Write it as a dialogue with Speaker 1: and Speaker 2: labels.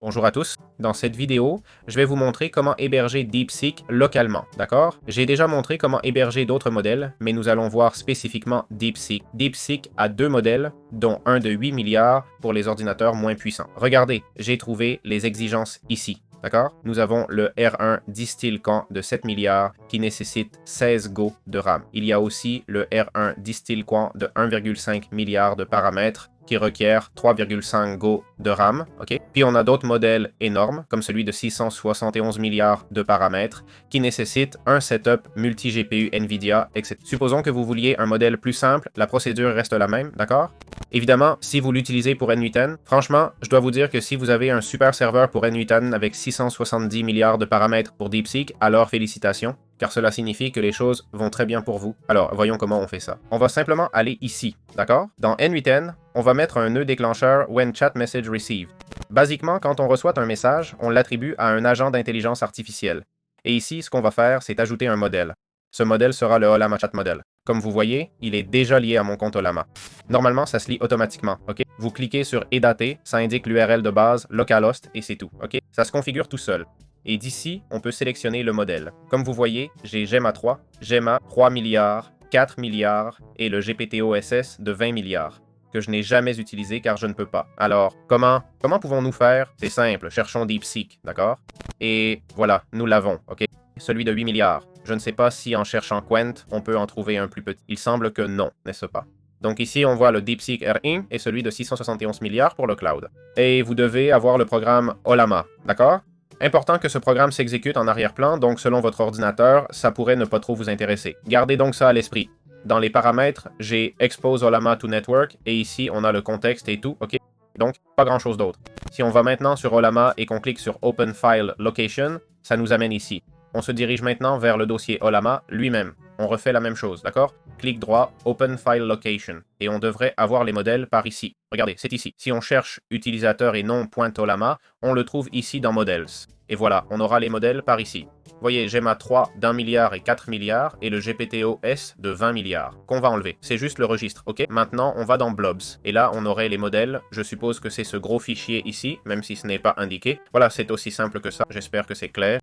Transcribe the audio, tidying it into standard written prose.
Speaker 1: Bonjour à tous, dans cette vidéo, je vais vous montrer comment héberger DeepSeek localement, d'accord? J'ai déjà montré comment héberger d'autres modèles, mais nous allons voir spécifiquement DeepSeek. DeepSeek a deux modèles, dont un de 8 milliards pour les ordinateurs moins puissants. Regardez, j'ai trouvé les exigences ici. D'accord? Nous avons le R1 Distill-Camp de 7 milliards qui nécessite 16 Go de RAM. Il y a aussi le R1 Distill-Camp de 1,5 milliard de paramètres qui requiert 3,5 Go de RAM. Okay? Puis on a d'autres modèles énormes, comme celui de 671 milliards de paramètres, qui nécessitent un setup multi-GPU NVIDIA, etc. Supposons que vous vouliez un modèle plus simple, la procédure reste la même, d'accord? Évidemment, si vous l'utilisez pour n8n, franchement, je dois vous dire que si vous avez un super serveur pour n8n avec 670 milliards de paramètres pour DeepSeek, alors félicitations, car cela signifie que les choses vont très bien pour vous. Alors, voyons comment on fait ça. On va simplement aller ici, d'accord? Dans n8n, on va mettre un nœud déclencheur When Chat Message Received. Basiquement, quand on reçoit un message, on l'attribue à un agent d'intelligence artificielle. Et ici, ce qu'on va faire, c'est ajouter un modèle. Ce modèle sera le Ollama Chat Model. Comme vous voyez, il est déjà lié à mon compte Ollama. Normalement, ça se lit automatiquement, ok? Vous cliquez sur Edater, ça indique l'URL de base, localhost, et c'est tout, ok? Ça se configure tout seul. Et d'ici, on peut sélectionner le modèle. Comme vous voyez, j'ai Gemma 3, Gemma 3 milliards, 4 milliards et le GPT-OSS de 20 milliards, que je n'ai jamais utilisé car je ne peux pas. Alors, comment pouvons-nous faire? C'est simple, cherchons DeepSeek, d'accord? Et voilà, nous l'avons, ok? Celui de 8 milliards. Je ne sais pas si en cherchant Quent, on peut en trouver un plus petit. Il semble que non, n'est-ce pas? Donc ici, on voit le DeepSeek R1 et celui de 671 milliards pour le cloud. Et vous devez avoir le programme Ollama, d'accord? Important que ce programme s'exécute en arrière-plan, donc selon votre ordinateur, ça pourrait ne pas trop vous intéresser. Gardez donc ça à l'esprit. Dans les paramètres, j'ai Expose Ollama to Network, et ici, on a le contexte et tout, ok? Donc, pas grand-chose d'autre. Si on va maintenant sur Ollama et qu'on clique sur Open File Location, ça nous amène ici. On se dirige maintenant vers le dossier Ollama lui-même. On refait la même chose, d'accord? Clic droit, Open File Location, et on devrait avoir les modèles par ici. Regardez, c'est ici. Si on cherche utilisateur et non .ollama, on le trouve ici dans Models. Et voilà, on aura les modèles par ici. Vous voyez, Gemma 3 d'1 milliard et 4 milliards, et le GPT-OS de 20 milliards, qu'on va enlever. C'est juste le registre, ok? Maintenant, on va dans Blobs, et là, on aurait les modèles. Je suppose que c'est ce gros fichier ici, même si ce n'est pas indiqué. Voilà, c'est aussi simple que ça. J'espère que c'est clair.